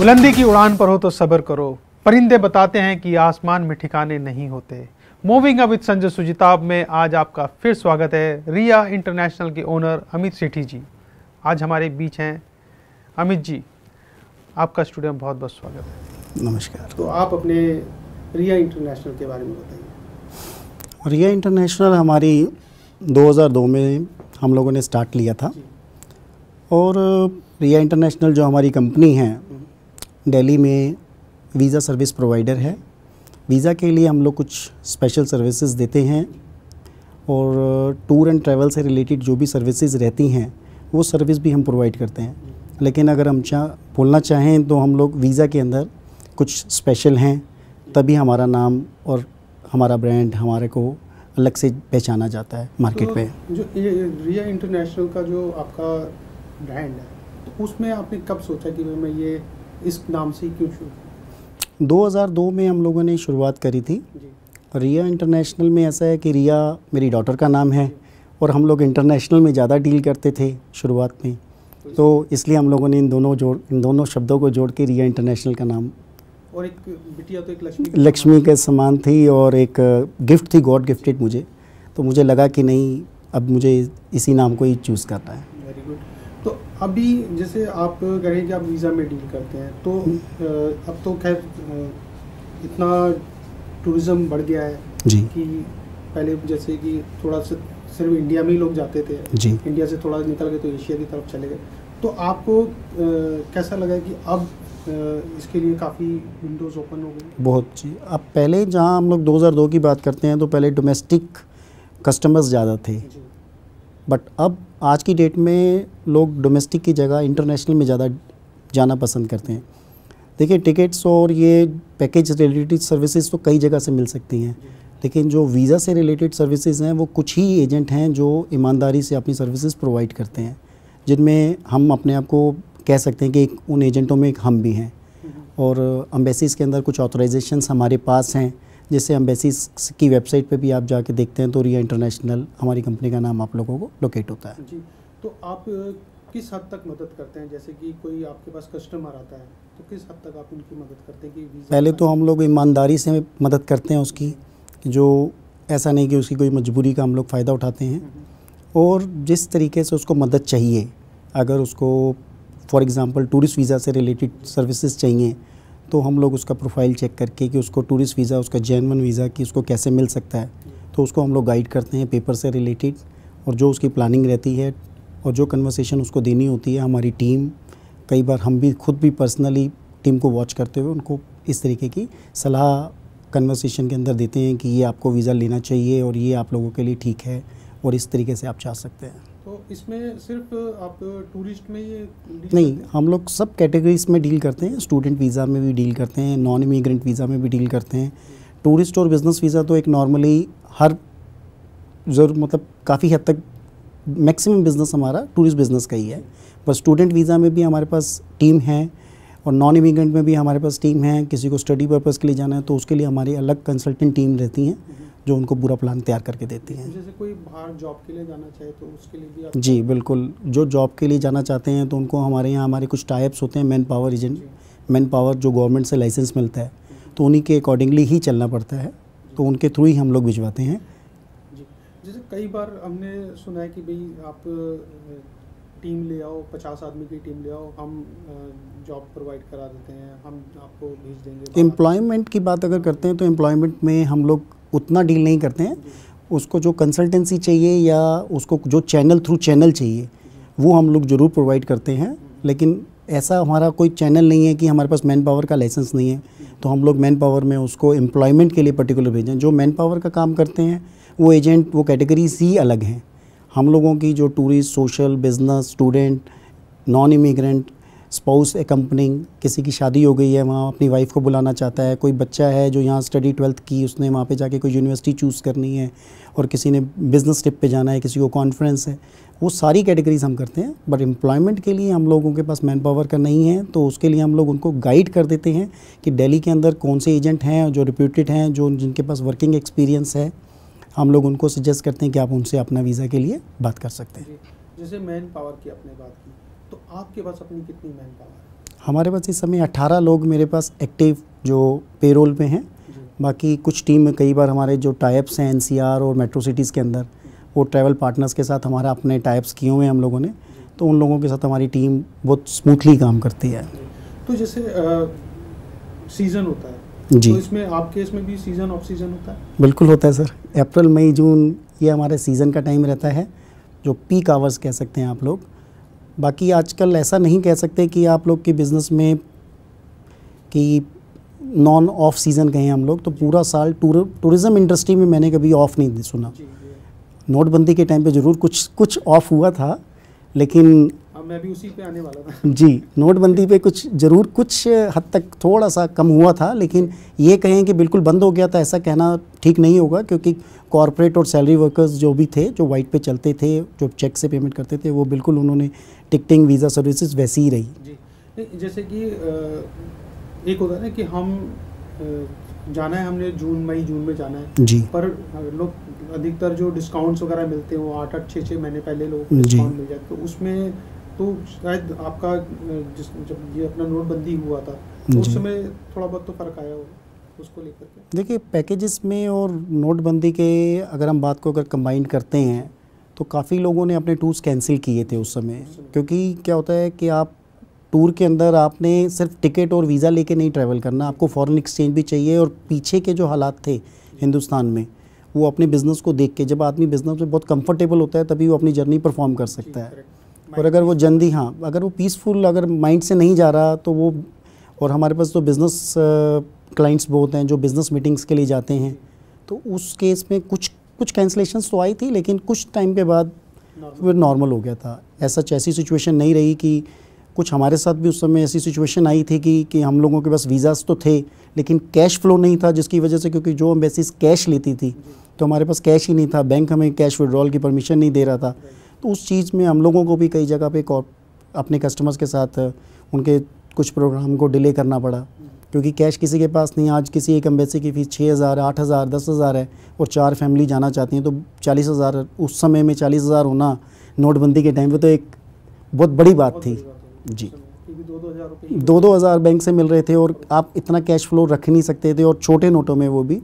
बुलंदी की उड़ान पर हो तो सब्र करो, परिंदे बताते हैं कि आसमान में ठिकाने नहीं होते। मूविंग अप विद संजय सुजिताब में आज आपका फिर स्वागत है। रिया इंटरनेशनल के ओनर अमित सेठी जी आज हमारे बीच हैं। अमित जी, आपका स्टूडियो में बहुत बहुत स्वागत है। नमस्कार। तो आप अपने रिया इंटरनेशनल के बारे में बताइए। रिया इंटरनेशनल हमारी 2002 में हम लोगों ने स्टार्ट लिया था और रिया इंटरनेशनल जो हमारी कंपनी है दिल्ली में वीज़ा सर्विस प्रोवाइडर है। वीज़ा के लिए हम लोग कुछ स्पेशल सर्विसेज देते हैं और टूर एंड ट्रैवल से रिलेटेड जो भी सर्विसेज रहती हैं वो सर्विस भी हम प्रोवाइड करते हैं। लेकिन अगर हम बोलना चाहें तो हम लोग वीज़ा के अंदर कुछ स्पेशल हैं, तभी हमारा नाम और हमारा ब्रांड हमारे को अलग से पहचाना जाता है मार्केट तो पे। जो ये रिया इंटरनेशनल का जो आपका ब्रांड है, तो उसमें आपने कब सोचा कि मैं ये इस नाम से क्यों शुरू? 2002 में हम लोगों ने शुरुआत करी थी। जी। रिया इंटरनेशनल में ऐसा है कि रिया मेरी डॉटर का नाम है और हम लोग इंटरनेशनल में ज़्यादा डील करते थे शुरुआत में, तो इसलिए हम लोगों ने इन दोनों शब्दों को जोड़ के रिया इंटरनेशनल का नाम। और एक बिटिया तो एक लक्ष्मी के समान थी और एक गिफ्ट थी, गॉड गिफ्टेड मुझे, तो मुझे लगा कि नहीं, अब मुझे इसी नाम को ही चूज़ करना है। Very good. तो अभी जैसे आप कह रहे हैं कि आप वीज़ा में डील करते हैं, तो अब तो खैर इतना टूरिज़्म बढ़ गया है जी कि पहले जैसे कि थोड़ा सा सिर्फ इंडिया में ही लोग जाते थे, जी। इंडिया से थोड़ा निकल गए तो एशिया की तरफ चले गए। तो आपको कैसा लगा कि अब इसके लिए काफ़ी विंडोज़ ओपन हो गई? बहुत जी। अब पहले जहाँ हम लोग 2002 की बात करते हैं तो पहले डोमेस्टिक कस्टमर्स ज़्यादा थे, बट अब आज की डेट में लोग डोमेस्टिक की जगह इंटरनेशनल में ज़्यादा जाना पसंद करते हैं। देखिए, टिकट्स और ये पैकेज रिलेटेड सर्विसेज तो कई जगह से मिल सकती हैं, लेकिन जो वीज़ा से रिलेटेड सर्विसेज हैं वो कुछ ही एजेंट हैं जो ईमानदारी से अपनी सर्विसेज प्रोवाइड करते हैं, जिनमें हम अपने आप को कह सकते हैं कि उन एजेंटों में एक हम भी हैं। और एम्बेसीज़ के अंदर कुछ ऑथराइजेशंस हमारे पास हैं, जैसे एम्बेसीज़ की वेबसाइट पे भी आप जाके देखते हैं तो रिया इंटरनेशनल हमारी कंपनी का नाम आप लोगों को लोकेट होता है। जी। तो आप किस हद तक मदद करते हैं? जैसे कि कोई आपके पास कस्टमर आता है तो किस हद तक आप उनकी मदद करते हैं कि वीज़ा? पहले तो हम लोग ईमानदारी से मदद करते हैं उसकी, जो ऐसा नहीं कि उसकी कोई मजबूरी का हम लोग फ़ायदा उठाते हैं। और जिस तरीके से उसको मदद चाहिए, अगर उसको फॉर एग्ज़ाम्पल टूरिस्ट वीज़ा से रिलेटेड सर्विसेज चाहिए तो हम लोग उसका प्रोफाइल चेक करके कि उसको टूरिस्ट वीज़ा, उसका जेन्युइन वीज़ा कि उसको कैसे मिल सकता है, तो उसको हम लोग गाइड करते हैं पेपर से रिलेटेड। और जो उसकी प्लानिंग रहती है और जो कन्वर्सेशन उसको देनी होती है, हमारी टीम, कई बार हम भी खुद भी पर्सनली टीम को वॉच करते हुए उनको इस तरीके की सलाह कन्वर्सेशन के अंदर देते हैं कि ये आपको वीज़ा लेना चाहिए और ये आप लोगों के लिए ठीक है और इस तरीके से आप जा सकते हैं। तो इसमें सिर्फ आप टूरिस्ट में ये नहीं, हम लोग सब कैटेगरीज में डील करते हैं। स्टूडेंट वीज़ा में भी डील करते हैं, नॉन इमिग्रेंट वीज़ा में भी डील करते हैं। टूरिस्ट और बिज़नेस वीज़ा तो एक नॉर्मली हर मतलब काफ़ी हद तक मैक्सिमम बिज़नेस हमारा टूरिस्ट बिज़नेस का ही है। पर स्टूडेंट वीज़ा में भी हमारे पास टीम है और नॉन इमिग्रेंट में भी हमारे पास टीम है। किसी को स्टडी पर्पज़ के लिए जाना है तो उसके लिए हमारी अलग कंसल्टेंट टीम रहती हैं जो उनको पूरा प्लान तैयार करके देती हैं। जैसे कोई बाहर जॉब के लिए जाना चाहे तो उसके लिए भी आप? जी बिल्कुल, जो जॉब के लिए जाना चाहते हैं तो उनको हमारे यहाँ हमारे कुछ टाइप्स होते हैं man power agent, man power जो गवर्नमेंट से लाइसेंस मिलता है तो उन्हीं के अकॉर्डिंगली ही चलना पड़ता है, तो उनके थ्रू ही हम लोग भिजवाते हैं। जी। जैसे कई बार हमने सुना है कि भाई आप टीम ले आओ, 50 आदमी की टीम ले आओ, हम जॉब प्रोवाइड करा देते हैं, हम आपको भेज देंगे। एम्प्लॉयमेंट की बात अगर करते हैं तो एम्प्लॉयमेंट में हम लोग उतना डील नहीं करते हैं। उसको जो कंसल्टेंसी चाहिए या उसको जो चैनल थ्रू चैनल चाहिए वो हम लोग ज़रूर प्रोवाइड करते हैं, लेकिन ऐसा हमारा कोई चैनल नहीं है कि हमारे पास मैन पावर का लाइसेंस नहीं है तो हम लोग मैन पावर में उसको एम्प्लॉयमेंट के लिए पर्टिकुलर भेजें। जो मैन पावर का काम करते हैं वो एजेंट, वो कैटेगरीज ही अलग हैं। हम लोगों की जो tourist, social, business, student, non immigrant, spouse accompanying, किसी की शादी हो गई है वहाँ अपनी वाइफ को बुलाना चाहता है, कोई बच्चा है जो यहाँ स्टडी 12th की, उसने वहाँ पे जाके कोई यूनिवर्सिटी चूज़ करनी है और किसी ने बिज़नेस ट्रिप पे जाना है, किसी को कॉन्फ्रेंस है, वो सारी कैटेगरीज हम करते हैं। बट एम्प्लॉयमेंट के लिए हम लोगों के पास मैन पावर का नहीं है, तो उसके लिए हम लोग उनको गाइड कर देते हैं कि दिल्ली के अंदर कौन से एजेंट हैं जो रिप्यूटेड हैं, जो जिनके पास वर्किंग एक्सपीरियंस है। हम लोग उनको सजेस्ट करते हैं कि आप उनसे अपना वीज़ा के लिए बात कर सकते हैं। जैसे मैन पावर की आपने बात की, तो आपके पास अपनी कितनी मैन पावर है? हमारे पास इस समय 18 लोग मेरे पास एक्टिव जो पेरोल पे हैं। बाकी कुछ टीम में कई बार हमारे जो टाइप्स हैं एनसीआर और मेट्रो सिटीज़ के अंदर, वो ट्रैवल पार्टनर्स के साथ हमारा अपने टाइप्स किए हुए हैं हम लोगों ने, तो उन लोगों के साथ हमारी टीम बहुत स्मूथली काम करती है। तो जैसे सीज़न होता है जी, तो इसमें आपके इसमें भी सीज़न ऑफ सीज़न होता है? बिल्कुल होता है सर। अप्रैल मई जून ये हमारे सीज़न का टाइम रहता है, जो पीक आवर्स कह सकते हैं आप लोग। बाकी आजकल ऐसा नहीं कह सकते कि आप लोग की बिज़नेस में कि नॉन ऑफ सीज़न कहें हम लोग, तो पूरा साल टूरिज़्म इंडस्ट्री में मैंने कभी ऑफ नहीं सुना। नोटबंदी के टाइम पे ज़रूर कुछ ऑफ हुआ था, लेकिन मैं भी उसी पे आने वाला था। जी, नोटबंदी पे कुछ हद तक थोड़ा सा कम हुआ था, लेकिन ये कहें कि बिल्कुल बंद हो गया था ऐसा कहना ठीक नहीं होगा, क्योंकि कॉर्पोरेट और सैलरी वर्कर्स जो भी थे, जो वाइट पे चलते थे, जो चेक से पेमेंट करते थे, वो बिल्कुल उन्होंने टिकटिंग वीज़ा सर्विसेज वैसी ही रही। जी, जैसे कि एक होता है ना कि हम जाना है, हमने जून में जाना है जी, पर लोग अधिकतर जो डिस्काउंट्स वगैरह मिलते हैं वो 8-8, 6-6 महीने पहले लोगों को जी। डिस्काउंट मिल जाए, तो उसमें तो शायद आपका जब ये अपना नोटबंदी हुआ था तो उस जी। समय थोड़ा बहुत तो फ़र्क आया होगा उसको लेकर के। देखिए, पैकेजेस में और नोटबंदी के अगर हम बात को अगर कंबाइन करते हैं तो काफ़ी लोगों ने अपने टूर्स कैंसिल किए थे उस समय, क्योंकि क्या होता है कि आप टूर के अंदर आपने सिर्फ टिकट और वीज़ा लेके नहीं ट्रैवल करना, आपको फॉरेन एक्सचेंज भी चाहिए, और पीछे के जो हालात थे हिंदुस्तान में, वो अपने बिज़नेस को देख के, जब आदमी बिज़नेस में बहुत कंफर्टेबल होता है तभी वो अपनी जर्नी परफॉर्म कर सकता है। और अगर वो जल्दी, हाँ, अगर वो पीसफुल अगर माइंड से नहीं जा रहा तो वो, और हमारे पास तो बिज़नेस क्लाइंट्स बहुत हैं जो बिज़नेस मीटिंग्स के लिए जाते हैं, तो उस केस में कुछ कैंसलेशंस तो आई थी, लेकिन कुछ टाइम के बाद वो नॉर्मल हो गया था। ऐसी सिचुएशन नहीं रही कि कुछ हमारे साथ भी उस समय ऐसी सिचुएशन आई थी कि हम लोगों के पास वीज़ास तो थे लेकिन कैश फ्लो नहीं था, जिसकी वजह से, क्योंकि जो एम्बेसीज कैश लेती थी तो हमारे पास कैश ही नहीं था, बैंक हमें कैश विड्रॉल की परमिशन नहीं दे रहा था। तो उस चीज़ में हम लोगों को भी कई जगह पे अपने कस्टमर्स के साथ उनके कुछ प्रोग्राम को डिले करना पड़ा, क्योंकि कैश किसी के पास नहीं। आज किसी एक एम्बेसी की फ़ीस 6,000, 8,000, 10,000 है और 4 फैमिली जाना चाहती हैं, तो 40,000 उस समय में 40,000 होना नोटबंदी के टाइम पे तो एक बहुत बड़ी बात थी। जी, 2,000 बैंक से मिल रहे थे और आप इतना कैश फ्लो रख नहीं सकते थे, और छोटे नोटों में वो भी,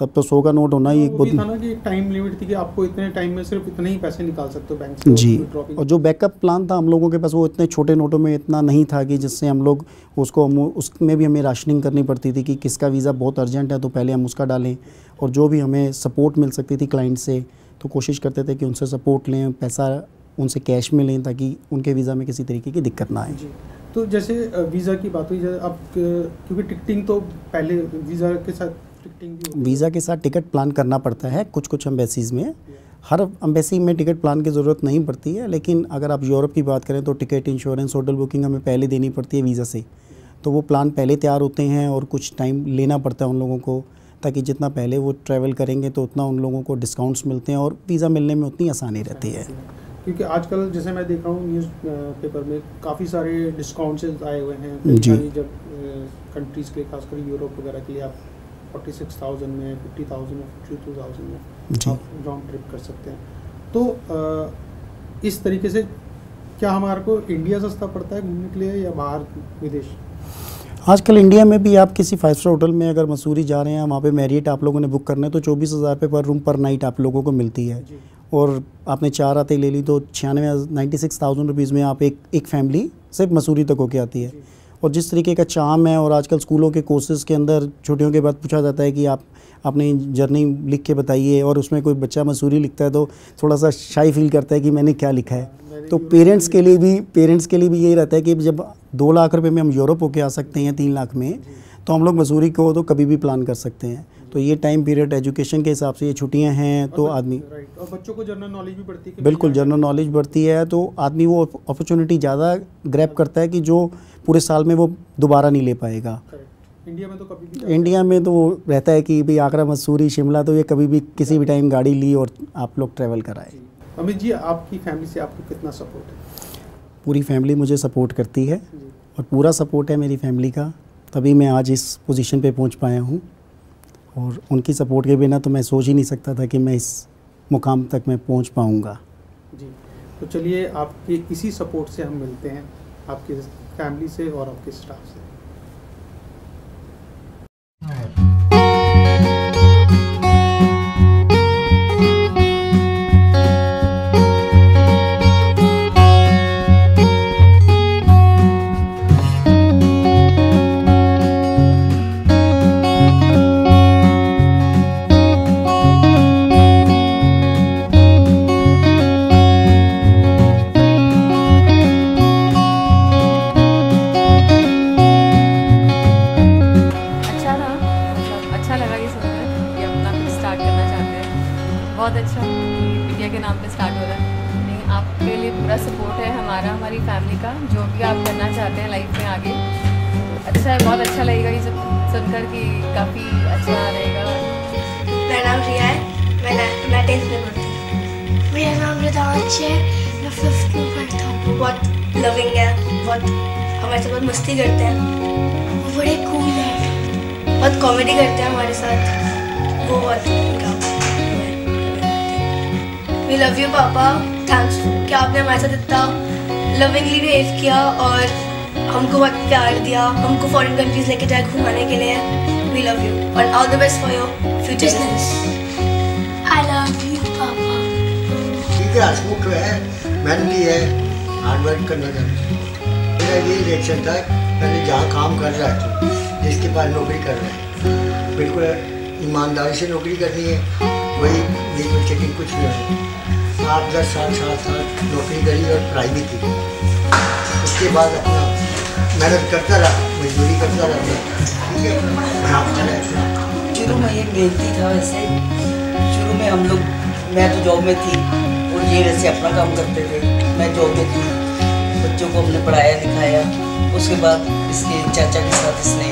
तब तो 100 का नोट होना ही एक वो बहुत भी था ना कि एक टाइम लिमिट थी कि आपको इतने टाइम में सिर्फ इतने ही पैसे निकाल सकते हो बैंक से। जी, और जो बैकअप प्लान था हम लोगों के पास, वो इतने छोटे नोटों में इतना नहीं था कि जिससे हम लोग उसमें भी हमें राशनिंग करनी पड़ती थी कि किसका वीज़ा बहुत अर्जेंट है तो पहले हम उसका डालें, और जो भी हमें सपोर्ट मिल सकती थी क्लाइंट से तो कोशिश करते थे कि उनसे सपोर्ट लें, पैसा उनसे कैश में लें, ताकि उनके वीज़ा में किसी तरीके की दिक्कत ना आए। तो जैसे वीज़ा की बात हुई, अब क्योंकि टिकटिंग तो पहले वीज़ा के साथ टिकटिंग भी वीज़ा के साथ टिकट प्लान करना पड़ता है कुछ एम्बेसीज़ में। हर एम्बेसी में टिकट प्लान की ज़रूरत नहीं पड़ती है, लेकिन अगर आप यूरोप की बात करें तो टिकट, इंश्योरेंस, होटल बुकिंग हमें पहले देनी पड़ती है वीज़ा से, तो वो प्लान पहले तैयार होते हैं और कुछ टाइम लेना पड़ता है उन लोगों को, ताकि जितना पहले वो ट्रैवल करेंगे तो उतना उन लोगों को डिस्काउंट्स मिलते हैं और वीज़ा मिलने में उतनी आसानी रहती है। क्योंकि आजकल जैसे मैं देख रहा हूँ न्यूज़ पेपर में काफ़ी सारे डिस्काउंट्स आए हुए हैं जी। जब कंट्रीज़ के लिए, खासकर यूरोप वगैरह के लिए आप 46,000 में, 50,000 में, 52,000 में जी। आप राउंड ट्रिप कर सकते हैं। तो इस तरीके से क्या हमारे को इंडिया सस्ता पड़ता है घूमने के लिए या बाहर विदेश? आजकल इंडिया में भी आप किसी 5 स्टार होटल में अगर मसूरी जा रहे हैं, वहाँ पे मैरियट आप लोगों ने बुक करना है तो 24,000 रुपये पर रूम पर नाइट आप लोगों को मिलती है, और आपने 4 रातें ले ली तो 96,000 रुपीज़ में आप एक फैमिली सिर्फ मसूरी तक होके आती है। और जिस तरीके का चार्म है, और आजकल स्कूलों के कोर्सेज़ के अंदर छुट्टियों के बाद पूछा जाता है कि आप अपनी जर्नी लिख के बताइए, और उसमें कोई बच्चा मसूरी लिखता है तो थोड़ा सा शाई फील करता है कि मैंने क्या लिखा है। तो पेरेंट्स के लिए भी यही रहता है कि जब 2 लाख रुपए में हम यूरोप होके आ सकते हैं 3 लाख में, तो हम लोग मसूरी को तो कभी भी प्लान कर सकते हैं। तो ये टाइम पीरियड एजुकेशन के हिसाब से ये छुट्टियां हैं तो आदमी, और बच्चों को जनरल नॉलेज भी बढ़ती है। बिल्कुल जनरल नॉलेज बढ़ती है, तो आदमी वो अपॉर्चुनिटी ज़्यादा ग्रैब करता है कि जो पूरे साल में वो दोबारा नहीं ले पाएगा। इंडिया में तो कभी भी इंडिया में तो वो रहता है कि भाई आगरा, मसूरी, शिमला, तो ये कभी भी किसी भी टाइम गाड़ी ली और आप लोग ट्रैवल कराए। अमित जी, आपकी फैमिली से आपको कितना सपोर्ट है? पूरी फैमिली मुझे सपोर्ट करती है और पूरा सपोर्ट है मेरी फैमिली का, तभी मैं आज इस पोजीशन पे पहुंच पाया हूं, और उनकी सपोर्ट के बिना तो मैं सोच ही नहीं सकता था कि मैं इस मुकाम तक मैं पहुंच पाऊंगा। जी, तो चलिए आपके इसी सपोर्ट से हम मिलते हैं आपके फैमिली से और आपके स्टाफ से? बहुत अच्छा कि बिटिया के नाम पे स्टार्ट हो रहा है। नहीं, आपके लिए पूरा सपोर्ट है हमारा, हमारी फैमिली का, जो भी आप करना चाहते हैं लाइफ में आगे। अच्छा है, बहुत अच्छा लगेगा ये सब सुनकर कि काफ़ी अच्छा रहेगा। मेरा नाम रिया है, मैं 10th में पढ़ती हूँ। मेरा नाम रिदांश है, मैं 5th में पढ़ता हूँ। बहुत लविंग है, बहुत हमारे साथ बहुत मस्ती करते हैं, वो बड़े कूल हैं, बहुत कॉमेडी करते हैं हमारे साथ, वो बहुत वी लव यू पापा, थैंक्स कि आपने हमारे साथ इतना लविंगली बिहेव किया और हमको बहुत प्यार दिया, हमको फॉरेन कंट्रीज लेके जाए घुमाने के लिए। वी लव यू और all the best for your future business. I love you पापा। ठीक है, हंसमुख है, मेहनती है, हार्ड वर्क करना चाहता है। मेरा ये रिएक्शन था, पहले जहाँ काम कर रहा है, जिसके पास नौकरी कर रहा है, बिल्कुल ईमानदारी से नौकरी करनी है, वही लीगल चेकिंग कुछ नहीं है। 8-10 साल नौकरी करी और पढ़ाई भी की। उसके बाद अपना मेहनत करता रहा, मजदूरी करता रहा। ठीक है, शुरू में ये मेहनती था। वैसे शुरू में हम लोग, मैं तो जॉब में थी और ये वैसे अपना काम करते थे। मैं जॉब में थी, बच्चों को हमने पढ़ाया लिखाया। उसके बाद इसके चाचा के साथ इसने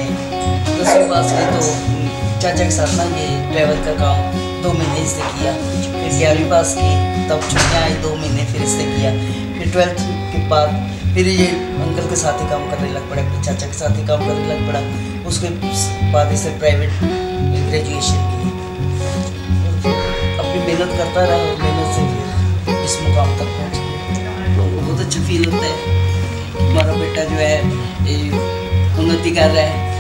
10वीं पास की, तो चाचा के साथ ना ये ट्रैवल का काम 2 महीने इसने किया। फिर 11वीं पास की, तब छुट्टियाँ आई 2 महीने, फिर इसने किया। फिर 12th के बाद फिर ये अंकल के साथ ही काम करने लग पड़ा, फिर चाचा के साथ ही काम करने लग पड़ा। उसके बाद इसे प्राइवेट ग्रेजुएशन की, अपनी मेहनत करता रहा और मेहनत से फिर इस मुकाम तक पहुँचा। तो बहुत अच्छा फील होता है हमारा बेटा जो है उन्नति कर रहा है।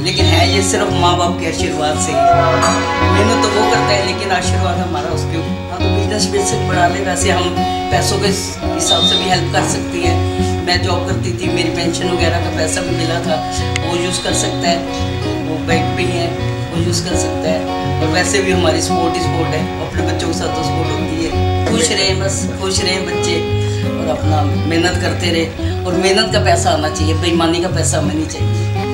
लेकिन है ये सिर्फ माँ बाप के आशीर्वाद से ही। मेहनत तो वो करता है, लेकिन आशीर्वाद हमारा उसके ऊपर। हाँ, तो बिजनेस बढ़ा ले। वैसे हम पैसों के हिसाब से भी हेल्प कर सकती है। मैं जॉब करती थी, मेरी पेंशन वगैरह का पैसा भी मिला था, वो यूज़ कर सकता है। वो बैंक भी है, वो यूज़ कर सकता है। और वैसे भी हमारी स्पोर्ट है, अपने बच्चों के साथ तो स्पोर्ट होती है। खुश रहें, बस खुश रहें बच्चे, और अपना मेहनत करते रहे। और मेहनत का पैसा आना चाहिए, बेईमानी का पैसा हमें नहीं चाहिए।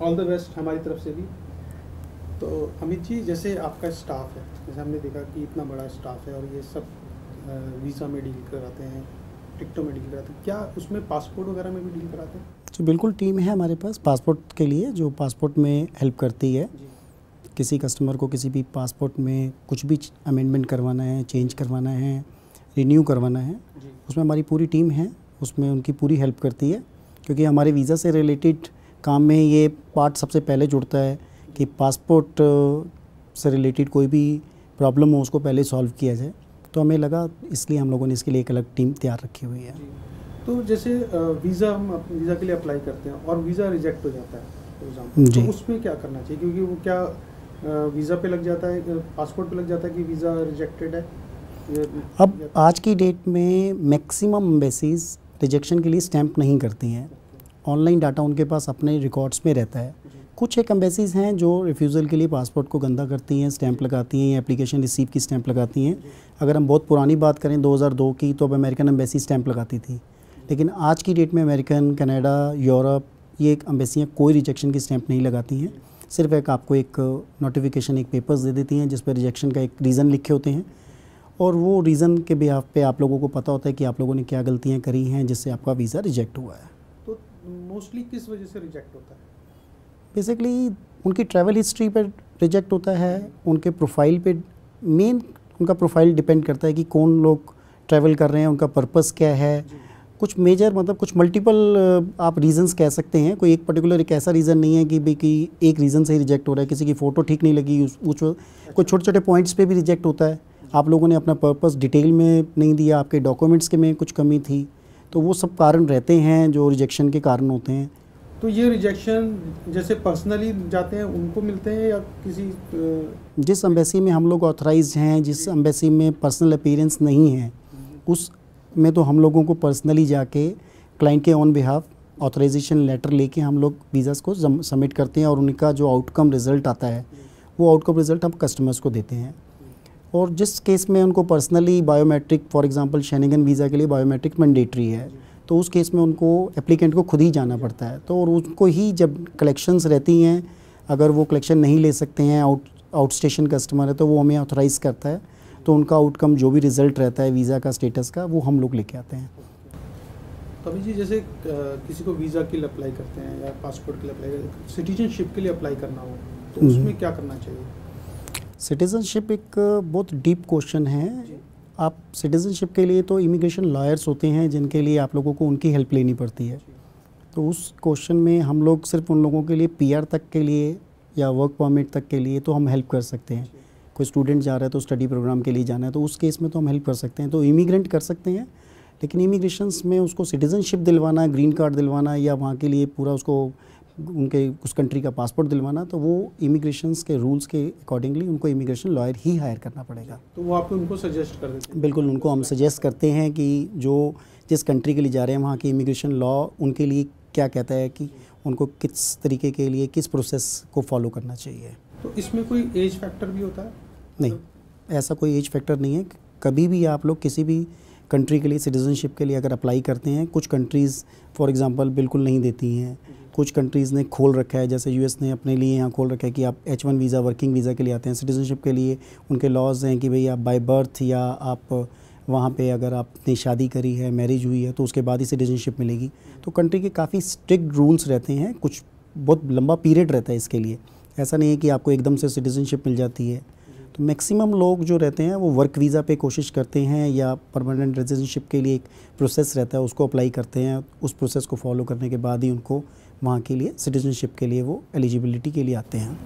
ऑल द बेस्ट हमारी तरफ से भी। तो अमित जी, जैसे आपका स्टाफ है, जैसे हमने देखा कि इतना बड़ा स्टाफ है और ये सब वीज़ा में डील कराते हैं, टिकटों में डील कराते हैं, क्या उसमें पासपोर्ट वगैरह में भी डील कराते हैं? तो बिल्कुल टीम है हमारे पास पासपोर्ट के लिए, जो पासपोर्ट में हेल्प करती है। किसी कस्टमर को किसी भी पासपोर्ट में कुछ भी अमेंडमेंट करवाना है, चेंज करवाना है, रिन्यू करवाना है, उसमें हमारी पूरी टीम है, उसमें उनकी पूरी हेल्प करती है। क्योंकि हमारे वीज़ा से रिलेटेड काम में ये पार्ट सबसे पहले जुड़ता है कि पासपोर्ट से रिलेटेड कोई भी प्रॉब्लम हो उसको पहले सॉल्व किया जाए। तो हमें लगा, इसलिए हम लोगों ने इसके लिए एक अलग टीम तैयार रखी हुई है। तो जैसे हम वीज़ा के लिए अप्लाई करते हैं और वीज़ा रिजेक्ट हो जाता है फॉर एग्जाम्पल, तो उसमें क्या करना चाहिए? क्योंकि वो क्या वीज़ा पे लग जाता है, पासपोर्ट पे लग जाता है कि वीज़ा रिजेक्टेड है? अब आज की डेट में मैक्सिमम एम्बेसीज रिजेक्शन के लिए स्टैंप नहीं करती हैं। ऑनलाइन डाटा उनके पास अपने रिकॉर्ड्स में रहता है। कुछ एक एम्बेसीज हैं जो रिफ्यूज़ल के लिए पासपोर्ट को गंदा करती हैं, स्टैंप लगाती हैं, या एप्लीकेशन रिसीव की स्टैंप लगाती हैं। अगर हम बहुत पुरानी बात करें 2002 की, तो अब अमेरिकन एम्बेसी स्टैंप लगाती थी। लेकिन आज की डेट में अमेरिकन, कनाडा, यूरोप, ये एक एम्बेसियाँ कोई रिजेक्शन की स्टैंप नहीं लगाती हैं। सिर्फ एक आपको एक नोटिफिकेशन, एक पेपर्स दे देती हैं जिस पर रिजेक्शन का एक रीज़न लिखे होते हैं, और वो रीज़न के बिहाफ पे आप लोगों को पता होता है कि आप लोगों ने क्या गलतियाँ करी हैं जिससे आपका वीज़ा रिजेक्ट हुआ है। तो मोस्टली किस वजह से रिजेक्ट होता है? बेसिकली उनकी ट्रैवल हिस्ट्री पर रिजेक्ट होता है, उनके प्रोफाइल पे, मेन उनका प्रोफाइल डिपेंड करता है कि कौन लोग ट्रैवल कर रहे हैं, उनका पर्पस क्या है। कुछ मेजर, मतलब कुछ मल्टीपल आप रीज़न्स कह सकते हैं। कोई एक पर्टिकुलर एक ऐसा रीज़न नहीं है कि भाई कि एक रीज़न से ही रिजेक्ट हो रहा है। किसी की फ़ोटो ठीक नहीं लगी, कुछ छोटे छोटे पॉइंट्स पे भी रिजेक्ट होता है। आप लोगों ने अपना पर्पस डिटेल में नहीं दिया, आपके डॉक्यूमेंट्स के में कुछ कमी थी, तो वो सब कारण रहते हैं जो रिजेक्शन के कारण होते हैं। तो ये रिजेक्शन जैसे पर्सनली जाते हैं उनको मिलते हैं या किसी जिस एम्बेसी में हम लोग ऑथराइज्ड हैं, जिस एम्बेसी में पर्सनल अपीयरेंस नहीं है, उस में तो हम लोगों को पर्सनली जाके क्लाइंट के ऑन बिहाफ ऑथराइजेशन लेटर लेके हम लोग वीज़ास को सबमिट करते हैं और उनका जो आउटकम रिज़ल्ट आता है वो आउटकम रिज़ल्ट हम कस्टमर्स को देते हैं। और जिस केस में उनको personally biometric, for example Schengen visa के लिए बायोमेट्रिक मैंडेटरी है, तो उस केस में उनको एप्लीकेंट को खुद ही जाना पड़ता है। तो और उनको ही जब कलेक्शंस रहती हैं, अगर वो कलेक्शन नहीं ले सकते हैं, आउट स्टेशन कस्टमर है, तो वो हमें ऑथराइज़ करता है, तो उनका आउटकम जो भी रिज़ल्ट रहता है वीज़ा का स्टेटस का, वो हम लोग लेके आते हैं। तो अभी जी जैसे किसी को वीज़ा के लिए अप्लाई करते हैं या पासपोर्ट के लिए अप्लाई करते हैं, सिटीजनशिप के लिए अप्लाई करना हो तो उसमें क्या करना चाहिए? सिटीज़नशिप एक बहुत डीप क्वेश्चन है। आप सिटीज़नशिप के लिए तो इमिग्रेशन लॉयर्स होते हैं जिनके लिए आप लोगों को उनकी हेल्प लेनी पड़ती है। तो उस क्वेश्चन में हम लोग सिर्फ उन लोगों के लिए पीआर तक के लिए या वर्क परमिट तक के लिए तो हम हेल्प कर सकते हैं। कोई स्टूडेंट जा रहा है तो स्टडी प्रोग्राम के लिए जाना है, तो उस केस में तो हम हेल्प कर सकते हैं। तो इमिग्रेंट कर सकते हैं, लेकिन इमिग्रेशंस में उसको सिटीज़नशिप दिलवाना, ग्रीन कार्ड दिलवाना या वहाँ के लिए पूरा उसको उनके उस कंट्री का पासपोर्ट दिलवाना, तो वो इमिग्रेशंस के रूल्स के अकॉर्डिंगली उनको इमिग्रेशन लॉयर ही हायर करना पड़ेगा। तो वो आप उनको सजेस्ट कर देते हैं? बिल्कुल, उनको हम सजेस्ट करते हैं कि जो जिस कंट्री के लिए जा रहे हैं वहाँ की इमिग्रेशन लॉ उनके लिए क्या कहता है कि उनको किस तरीके के लिए किस प्रोसेस को फॉलो करना चाहिए। तो इसमें कोई एज फैक्टर भी होता है? नहीं, ऐसा कोई एज फैक्टर नहीं है। कभी भी आप लोग किसी भी कंट्री के लिए सिटीज़नशिप के लिए अगर अप्लाई करते हैं, कुछ कंट्रीज़ फॉर एग्जांपल बिल्कुल नहीं देती हैं, कुछ कंट्रीज़ ने खोल रखा है, जैसे यूएस ने अपने लिए यहाँ खोल रखा है कि आप H1 वीज़ा वर्किंग वीज़ा के लिए आते हैं। सिटीज़नशिप के लिए उनके लॉज हैं कि भाई आप बाय बर्थ या आप वहाँ पे अगर आपने शादी करी है, मैरिज हुई है, तो उसके बाद ही सिटीज़नशिप मिलेगी। तो कंट्री के काफ़ी स्ट्रिक्ट रूल्स रहते हैं, कुछ बहुत लंबा पीरियड रहता है इसके लिए। ऐसा नहीं है कि आपको एकदम से सिटीज़नशिप मिल जाती है। तो मैक्सिमम लोग जो रहते हैं वो वर्क वीज़ा पे कोशिश करते हैं या परमानेंट रेजिडेंशिप के लिए एक प्रोसेस रहता है उसको अप्लाई करते हैं। उस प्रोसेस को फॉलो करने के बाद ही उनको वहाँ के लिए सिटीजनशिप के लिए वो एलिजिबिलिटी के लिए आते हैं।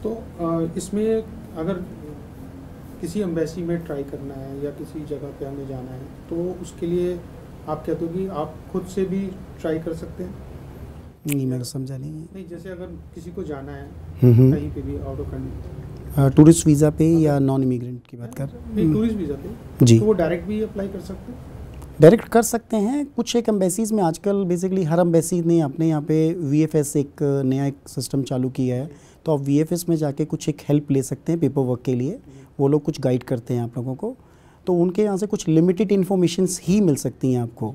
तो इसमें अगर किसी एम्बेसी में ट्राई करना है या किसी जगह पे हमें जाना है तो उसके लिए आप कहते हो कि आप खुद से भी ट्राई कर सकते हैं? नहीं, मैं समझा नहीं। नहीं, जैसे अगर किसी को जाना है कहीं पे भी out of country, tourist visa पे या नॉन इमिग्रेंट की बात कर? नहीं, टूरिस्ट वीज़ा पे जी, तो वो डायरेक्ट भी अप्लाई कर सकते हैं? डायरेक्ट कर सकते हैं। कुछ एक एम्बेसीज़ में आजकल बेसिकली हर एम्बेसी ने अपने यहाँ पे VFS एक नया एक सिस्टम चालू किया है, तो आप VFS में जाके कुछ एक हेल्प ले सकते हैं पेपर वर्क के लिए। वो लोग कुछ गाइड करते हैं आप लोगों को, तो उनके यहाँ से कुछ लिमिटेड इन्फॉर्मेशंस ही मिल सकती हैं आपको,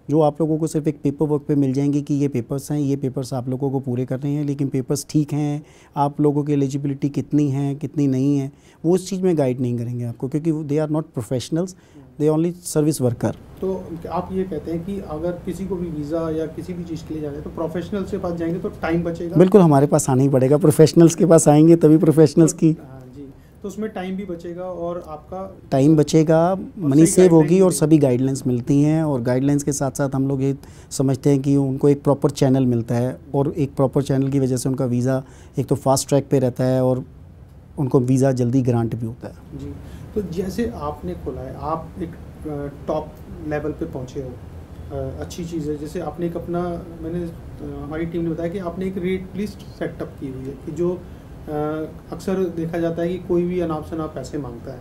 जो आप लोगों को सिर्फ एक पेपर वर्क पे मिल जाएंगी कि ये पेपर्स हैं, ये पेपर्स आप लोगों को पूरे करने हैं, लेकिन पेपर्स ठीक हैं, आप लोगों की एलिजिबिलिटी कितनी है कितनी नहीं है, वो इस चीज़ में गाइड नहीं करेंगे आपको, क्योंकि they are not professionals, they only service worker. तो आप ये कहते हैं कि अगर किसी को भी वीज़ा या किसी भी चीज़ के लिए जाना है तो प्रोफेशनल से पास जाएंगे तो टाइम बचेगा? बिल्कुल, हमारे पास आना ही पड़ेगा, प्रोफेशनल्स के पास आएंगे तभी प्रोफेशनल्स की हाँ जी, तो उसमें टाइम भी बचेगा और आपका टाइम बचेगा, मनी सही सेव होगी guidelines और सभी गाइडलाइंस मिलती हैं। और गाइडलाइंस के साथ साथ हम लोग ये समझते हैं कि उनको एक प्रॉपर चैनल मिलता है, और एक प्रॉपर चैनल की वजह से उनका वीज़ा एक तो फास्ट ट्रैक पे रहता है और उनको वीज़ा जल्दी ग्रांट भी होता है। जी, तो जैसे आपने खोला है, आप एक टॉप लेवल पे पहुंचे हो, अच्छी चीज़ है। जैसे आपने एक अपना, मैंने हमारी टीम ने बताया कि आपने एक रेट लिस्ट सेटअप की हुई है कि जो अक्सर देखा जाता है कि कोई भी अनाप शनाप पैसे मांगता है,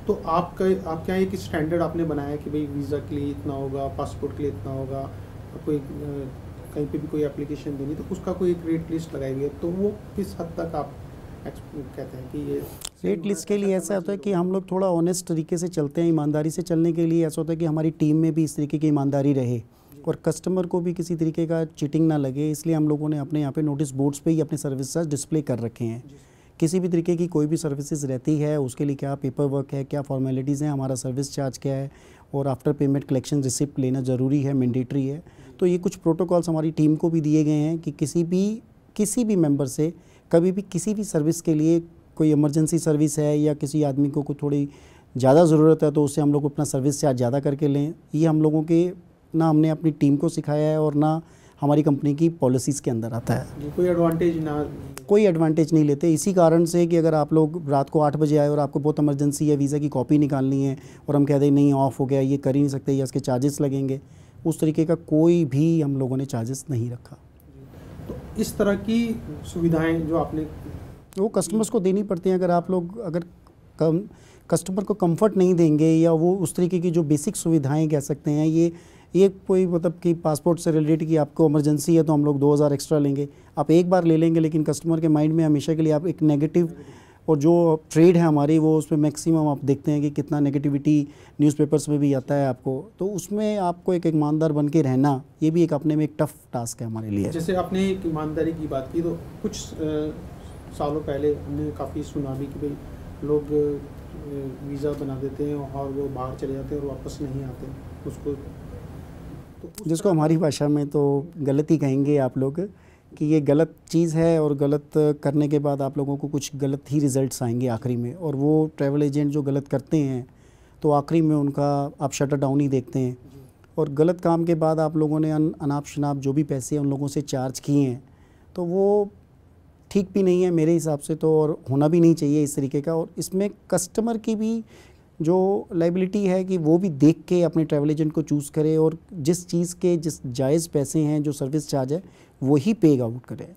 तो आपके यहाँ एक स्टैंडर्ड आपने बनाया है कि भाई वीज़ा के लिए इतना होगा, पासपोर्ट के लिए इतना होगा, कोई कहीं पे भी कोई एप्लीकेशन देनी तो उसका कोई एक रेट लिस्ट लगाई हुई है, तो वो किस हद तक आप कहते हैं कि ये रेट लिस्ट के लिए ऐसा होता है कि हम लोग थोड़ा ऑनेस्ट तरीके से चलते हैं। ईमानदारी से चलने के लिए ऐसा होता है कि हमारी टीम में भी इस तरीके की ईमानदारी रहे और कस्टमर को भी किसी तरीके का चीटिंग ना लगे, इसलिए हम लोगों ने अपने यहाँ पे नोटिस बोर्ड्स पे ही अपने सर्विस चार्ज डिस्प्ले कर रखे हैं। किसी भी तरीके की कोई भी सर्विसेज रहती है उसके लिए क्या पेपर वर्क है, क्या फॉर्मेलिटीज़ हैं, हमारा सर्विस चार्ज क्या है, और आफ्टर पेमेंट कलेक्शन रिसिप्ट लेना ज़रूरी है, मैंडेटरी है। तो ये कुछ प्रोटोकॉल्स हमारी टीम को भी दिए गए हैं कि किसी भी मेंबर से कभी भी किसी भी सर्विस के लिए, कोई इमरजेंसी सर्विस है या किसी आदमी को थोड़ी ज़्यादा ज़रूरत है तो उससे हम लोग अपना सर्विस चार्ज ज़्यादा करके लें। ये हम लोगों के ना हमने अपनी टीम को सिखाया है और ना हमारी कंपनी की पॉलिसीज़ के अंदर आता है। कोई एडवांटेज नहीं लेते, इसी कारण से कि अगर आप लोग रात को 8 बजे आए और आपको बहुत इमरजेंसी है, वीज़ा की कॉपी निकालनी है और हम कह दें नहीं ऑफ हो गया, ये कर ही नहीं सकते या इसके चार्जेस लगेंगे, उस तरीके का कोई भी हम लोगों ने चार्जेस नहीं रखा। तो इस तरह की सुविधाएं जो आपने वो कस्टमर्स को देनी पड़ती हैं। अगर आप लोग अगर कस्टमर को कंफर्ट नहीं देंगे या वो उस तरीके की जो बेसिक सुविधाएं कह सकते हैं, ये कोई मतलब कि पासपोर्ट से रिलेटेड की आपको इमरजेंसी है तो हम लोग 2000 एक्स्ट्रा लेंगे, आप एक बार ले लेंगे, लेकिन कस्टमर के माइंड में हमेशा के लिए आप एक नेगेटिव, और जो ट्रेड है हमारी वो उसमें मैक्सिमम आप देखते हैं कि कितना नेगेटिविटी न्यूज़पेपर्स में भी आता है आपको, तो उसमें आपको एक ईमानदार बन के रहना, ये भी एक अपने में एक टफ टास्क है हमारे लिए। जैसे आपने एक ईमानदारी की बात की, तो कुछ सालों पहले हमने काफ़ी सुना भी कि भाई लोग वीज़ा बना देते हैं और वो बाहर चले जाते हैं और वापस नहीं आते उसको, तो जिसको हमारी भाषा में तो गलती कहेंगे आप लोग कि ये गलत चीज़ है और गलत करने के बाद आप लोगों को कुछ गलत ही रिज़ल्ट्स आएंगे आखिरी में, और वो ट्रैवल एजेंट जो गलत करते हैं तो आखिरी में उनका आप शटर डाउन ही देखते हैं, और गलत काम के बाद आप लोगों ने अनाप शनाप जो भी पैसे उन लोगों से चार्ज किए हैं तो वो ठीक भी नहीं है मेरे हिसाब से तो, और होना भी नहीं चाहिए इस तरीके का। और इसमें कस्टमर की भी जो लाइबिलिटी है कि वो भी देख के अपने ट्रैवल एजेंट को चूज़ करे, और जिस चीज़ के जिस जायज़ पैसे हैं जो सर्विस चार्ज है वही पे आउट करे।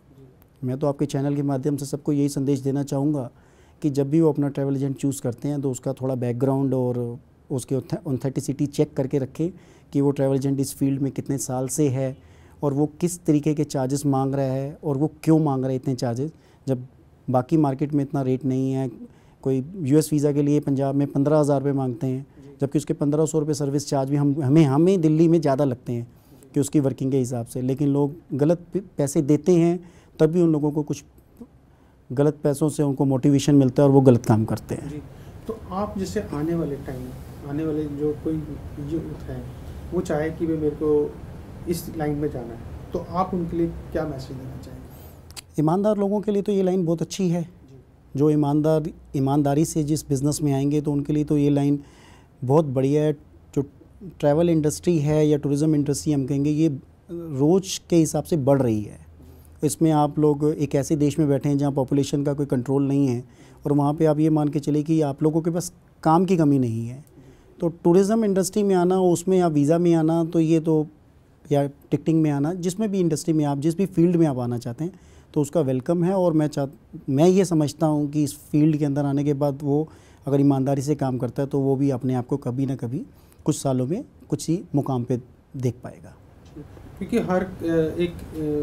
मैं तो आपके चैनल के माध्यम से सबको यही संदेश देना चाहूँगा कि जब भी वो अपना ट्रैवल एजेंट चूज़ करते हैं तो उसका थोड़ा बैकग्राउंड और उसकी ऑथेंटिसिटी चेक करके रखें कि वो ट्रैवल एजेंट इस फील्ड में कितने साल से है और वो किस तरीके के चार्जेस मांग रहा है और वो क्यों मांग रहा है इतने चार्जेस, जब बाकी मार्केट में इतना रेट नहीं है। कोई यूएस वीज़ा के लिए पंजाब में 15,000 रुपये मांगते हैं, जबकि उसके 1500 रुपये सर्विस चार्ज भी हमें दिल्ली में ज़्यादा लगते हैं कि उसकी वर्किंग के हिसाब से, लेकिन लोग गलत पैसे देते हैं तब भी उन लोगों को कुछ गलत पैसों से उनको मोटिवेशन मिलता है और वो गलत काम करते हैं। जी, तो आप जैसे आने वाले जो कोई यूथ है वो चाहे कि भाई मेरे को इस लाइन में जाना है, तो आप उनके लिए क्या मैसेज देना चाहेंगे? ईमानदार लोगों के लिए तो ये लाइन बहुत अच्छी है, जो ईमानदारी से जिस बिज़नेस में आएंगे तो उनके लिए तो ये लाइन बहुत बढ़िया है। जो ट्रैवल इंडस्ट्री है या टूरिज़्म इंडस्ट्री हम कहेंगे, ये रोज़ के हिसाब से बढ़ रही है। इसमें आप लोग एक ऐसे देश में बैठे हैं जहाँ पॉपुलेशन का कोई कंट्रोल नहीं है, और वहाँ पे आप ये मान के चले कि आप लोगों के पास काम की कमी नहीं है। तो टूरिज़्म इंडस्ट्री में आना, उसमें या वीज़ा में आना, तो ये तो या टिकटिंग में आना, जिसमें भी इंडस्ट्री में आप जिस भी फील्ड में आप आना चाहते हैं तो उसका वेलकम है। और मैं ये समझता हूँ कि इस फील्ड के अंदर आने के बाद वो अगर ईमानदारी से काम करता है तो वो भी अपने आप को कभी ना कभी कुछ सालों में कुछ ही मुकाम पे देख पाएगा। क्योंकि हर एक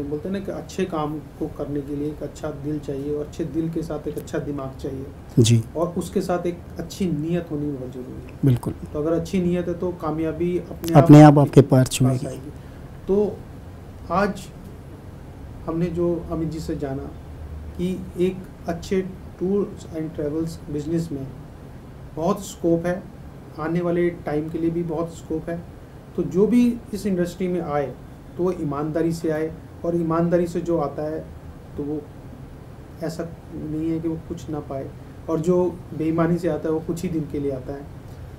बोलते हैं ना कि अच्छे काम को करने के लिए एक अच्छा दिल चाहिए, और अच्छे दिल के साथ एक अच्छा दिमाग चाहिए जी, और उसके साथ एक अच्छी नीयत होनी बहुत जरूरी है। बिल्कुल। तो अगर अच्छी नीयत है तो कामयाबी अपने आप आपके पास छुएगी। तो आज हमने जो अमित जी से जाना कि एक अच्छे टूर्स एंड ट्रेवल्स बिजनेस में बहुत स्कोप है, आने वाले टाइम के लिए भी बहुत स्कोप है। तो जो भी इस इंडस्ट्री में आए तो वो ईमानदारी से आए, और ईमानदारी से जो आता है तो वो ऐसा नहीं है कि वो कुछ ना पाए, और जो बेईमानी से आता है वो कुछ ही दिन के लिए आता है।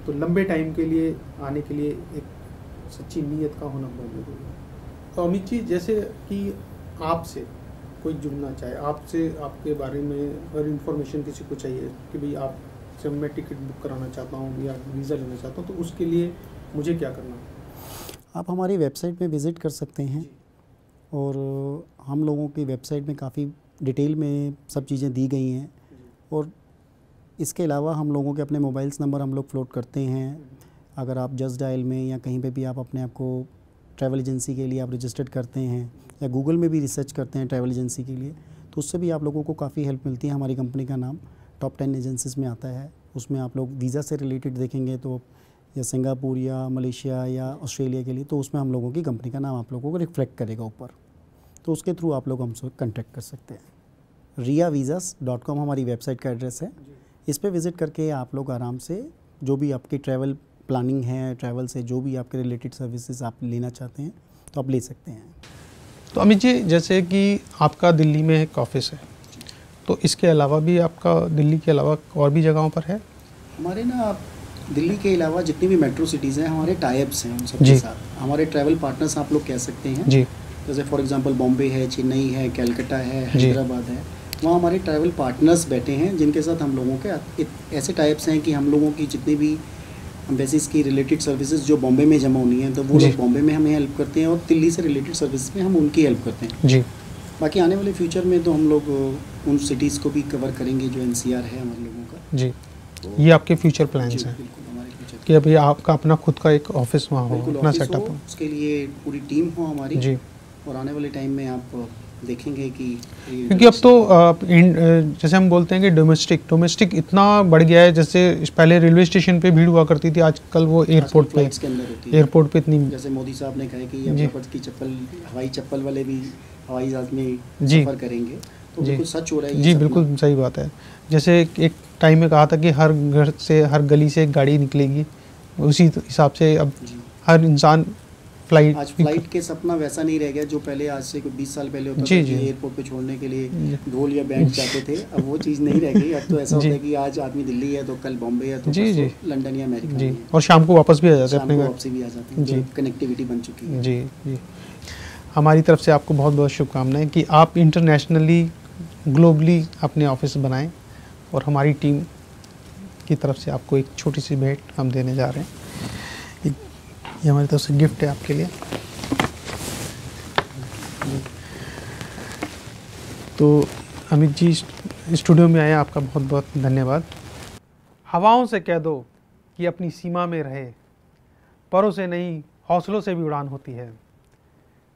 तो लंबे टाइम के लिए आने के लिए एक सच्ची नीयत का होना बहुत जरूरी है। तो अमित जी, जैसे कि आपसे कोई जुड़ना चाहे, आपसे आपके बारे में अगर इन्फॉर्मेशन किसी को चाहिए कि भाई आप जब मैं टिकट बुक कराना चाहता हूँ या वीज़ा लेना चाहता हूँ, तो उसके लिए मुझे क्या करना है? आप हमारी वेबसाइट पे विज़िट कर सकते हैं, और हम लोगों की वेबसाइट में काफ़ी डिटेल में सब चीज़ें दी गई हैं। और इसके अलावा हम लोगों के अपने मोबाइल्स नंबर हम लोग फ्लोट करते हैं। अगर आप जस्ट डायल में या कहीं पे भी आप अपने आप को ट्रैवल एजेंसी के लिए आप रजिस्टर्ड करते हैं या गूगल में भी रिसर्च करते हैं ट्रैवल एजेंसी के लिए, तो उससे भी आप लोगों को काफ़ी हेल्प मिलती है। हमारी कंपनी का नाम टॉप 10 एजेंसीज़ में आता है। उसमें आप लोग वीज़ा से रिलेटेड देखेंगे तो या सिंगापुर या मलेशिया या ऑस्ट्रेलिया के लिए, तो उसमें हम लोगों की कंपनी का नाम आप लोगों को रिफ्लेक्ट करेगा ऊपर, तो उसके थ्रू आप लोग हमसे कॉन्टैक्ट कर सकते हैं। riavisas.com हमारी वेबसाइट का एड्रेस है। इस पर विज़िट करके आप लोग आराम से जो भी आपकी ट्रैवल प्लानिंग है, ट्रैवल से जो भी आपके रिलेटेड सर्विसेज आप लेना चाहते हैं तो आप ले सकते हैं। तो अमित जी, जैसे कि आपका दिल्ली में एक ऑफिस है, तो इसके अलावा भी आपका दिल्ली के अलावा और भी जगहों पर है? हमारे ना दिल्ली के अलावा जितनी भी मेट्रो सिटीज़ हैं हमारे टाइप्स हैं उन सबके साथ। हमारे ट्रैवल पार्टनर्स आप लोग कह सकते हैं जी। जैसे फॉर एग्जांपल बॉम्बे है, चेन्नई है, कलकत्ता है, हैदराबाद है, वहाँ हमारे ट्रैवल पार्टनर्स बैठे हैं जिनके साथ हम लोगों के ऐसे टाइप्स हैं कि हम लोगों की जितनी भी बेसिस की रिलेटेड सर्विसेज जो बॉम्बे में जमा होनी है तो वो लोग बॉम्बे में हमें हेल्प करते हैं और दिल्ली से रिलेटेड सर्विसेज में हम उनकी हेल्प करते हैं जी। बाकी आने वाले फ्यूचर में तो हम लोग उन सिटीज़ को भी कवर करेंगे जो NCR है हमारे लोगों का जी। तो ये आपके फ्यूचर प्लान्स हैं बिल्कुल हमारे फ्यूचर कि अभी आपका अपना खुद का एक ऑफिस वहाँ हो, अपना सेटअप हो, उसके लिए पूरी टीम हो हमारी जी। और आने वाले टाइम में आप देखेंगे कि क्योंकि अब तो जैसे हम बोलते हैं कि डोमेस्टिक इतना बढ़ गया है, जैसे पहले रेलवे स्टेशन पे भीड़ हुआ करती थी, आजकल वो एयरपोर्ट पे इतनी, जैसे मोदी साहब ने कहा कि अब की चप्पल, हवाई चप्पल वाले भी हवाई जहाज में सफर करेंगे, तो बिल्कुल सच हो रहा है जी। बिल्कुल सही बात है। जैसे एक टाइम में कहा था कि हर घर से, हर गली से एक गाड़ी निकलेगी, उसी हिसाब से अब हर इंसान आज फ्लाइट के सपना वैसा नहीं रह गया जो पहले आज से 20 साल पहले होता था कि एयरपोर्ट पे छोड़ने के लिए ढोल या बैंड जाते थे। अब वो चीज़ नहीं रह गई। अब तो ऐसा होता है कि आज आदमी दिल्ली है तो कल बॉम्बे है तो लंदन या अमेरिका जी, और शाम को वापस भी आ जाते हैं अपने घर, वापसी भी आ जाते हैं। जी, कनेक्टिविटी बन चुकी है। जी जी। हमारी तरफ से आपको बहुत बहुत शुभकामनाएं कि आप इंटरनेशनली, ग्लोबली अपने ऑफिस बनाएं, और हमारी टीम की तरफ से आपको एक छोटी सी भेंट हम देने जा रहे हैं। ये हमारी तरफ से गिफ्ट है आपके लिए। तो अमित जी स्टूडियो में आए, आपका बहुत बहुत धन्यवाद। हवाओं से कह दो कि अपनी सीमा में रहे, परों से नहीं हौसलों से भी उड़ान होती है।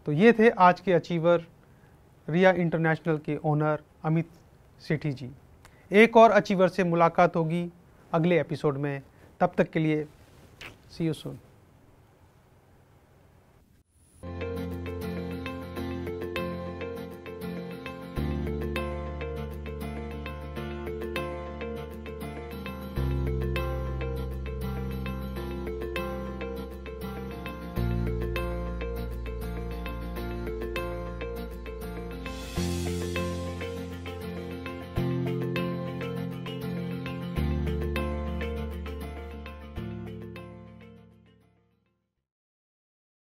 तो ये थे आज के अचीवर, रिया इंटरनेशनल के ओनर अमित सेठी जी। एक और अचीवर से मुलाकात होगी अगले एपिसोड में। तब तक के लिए सी यू सून।